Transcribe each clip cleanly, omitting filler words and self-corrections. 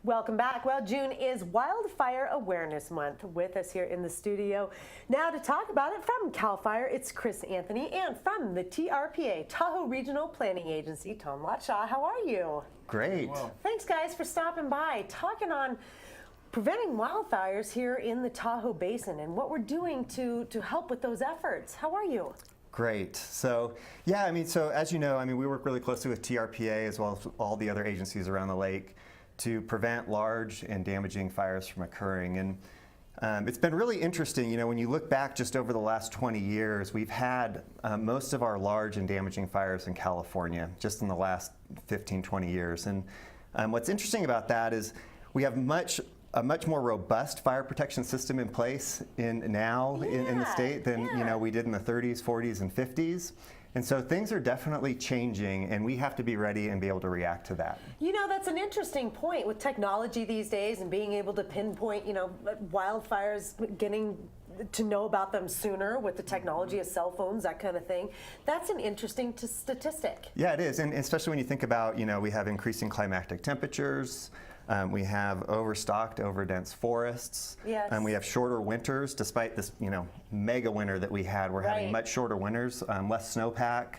Welcome back. Well, June is Wildfire Awareness Month. With us here in the studio now to talk about it from CALFIRE, it's Chris Anthony, and from the TRPA, Tahoe Regional Planning Agency, Tom Latshaw. How are you? Great. Well, thanks, guys, for stopping by, talking on preventing wildfires here in the Tahoe Basin and what we're doing to help with those efforts. How are you? Great. So, yeah, so as you know, we work really closely with TRPA as well as all the other agencies around the lake to prevent large and damaging fires from occurring. And it's been really interesting, when you look back just over the last 20 years, we've had most of our large and damaging fires in California just in the last 15, 20 years. And what's interesting about that is we have a much more robust fire protection system in place in the state than we did in the 30s, 40s, and 50s. And so things are definitely changing, and we have to be ready and be able to react to that. That's an interesting point with technology these days and being able to pinpoint, wildfires, getting to know about them sooner with the technology of cell phones, that kind of thing. That's an interesting statistic. Yeah, it is, and especially when you think about, we have increasing climatic temperatures. We have overstocked, overdense forests. Yes. We have shorter winters, despite this, mega winter that we had. We're having much shorter winters, less snowpack.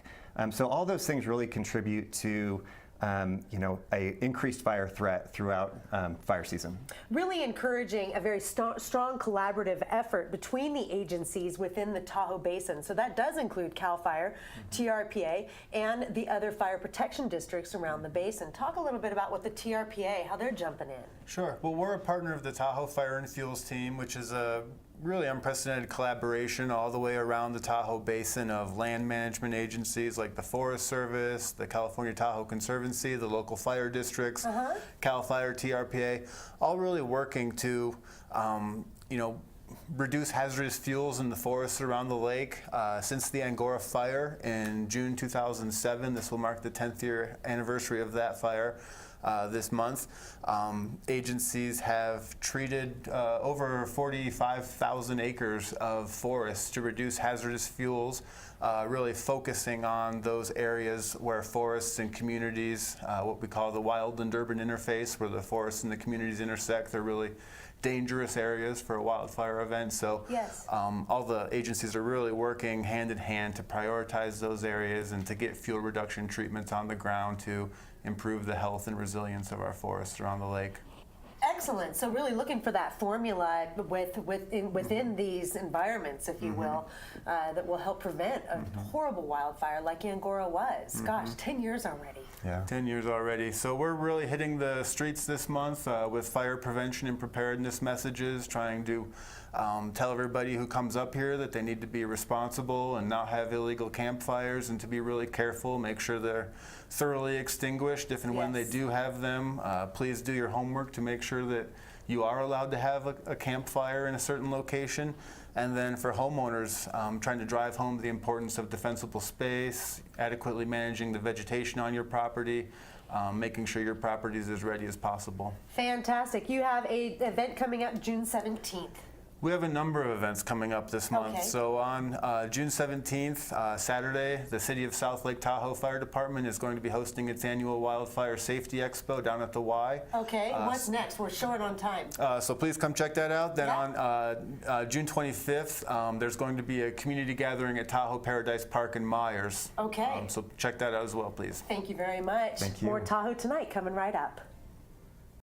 So all those things really contribute to a increased fire threat throughout fire season. Really encouraging a very strong collaborative effort between the agencies within the Tahoe Basin. So that does include CALFIRE, TRPA, and the other fire protection districts around the basin. Talk a little bit about what the TRPA, how they're jumping in. Sure. Well, we're a partner of the Tahoe Fire and Fuels team, which is a really unprecedented collaboration all the way around the Tahoe Basin of land management agencies like the Forest Service, the California Tahoe Conservancy, the local fire districts, CALFIRE, TRPA, all really working to, reduce hazardous fuels in the forests around the lake. Since the Angora fire in June 2007, this will mark the 10th year anniversary of that fire. This month, agencies have treated over 45,000 acres of forests to reduce hazardous fuels, really focusing on those areas where forests and communities, what we call the wild and urban interface, where the forests and the communities intersect. They're really dangerous areas for a wildfire event. So all the agencies are really working hand in hand to prioritize those areas and to get fuel reduction treatments on the ground to improve the health and resilience of our forests around the lake. Excellent. So really looking for that formula within these environments, if you will, that will help prevent a horrible wildfire like Angora was. Gosh, 10 years already. Yeah. 10 years already. So we're really hitting the streets this month with fire prevention and preparedness messages, trying to tell everybody who comes up here that they need to be responsible and not have illegal campfires and to be really careful, make sure they're thoroughly extinguished if and when they do have them. Please do your homework to make sure that you are allowed to have a campfire in a certain location. And then for homeowners, trying to drive home the importance of defensible space, adequately managing the vegetation on your property, making sure your property is as ready as possible. Fantastic. You have an event coming up June 17th. We have a number of events coming up this month. So on June 17th, Saturday, the City of South Lake Tahoe Fire Department is going to be hosting its annual Wildfire Safety Expo down at the Y. Okay, what's next? We're short on time. So please come check that out. Then on June 25th, there's going to be a community gathering at Tahoe Paradise Park in Myers. Okay. So check that out as well, please. Thank you very much. Thank you. More Tahoe Tonight coming right up.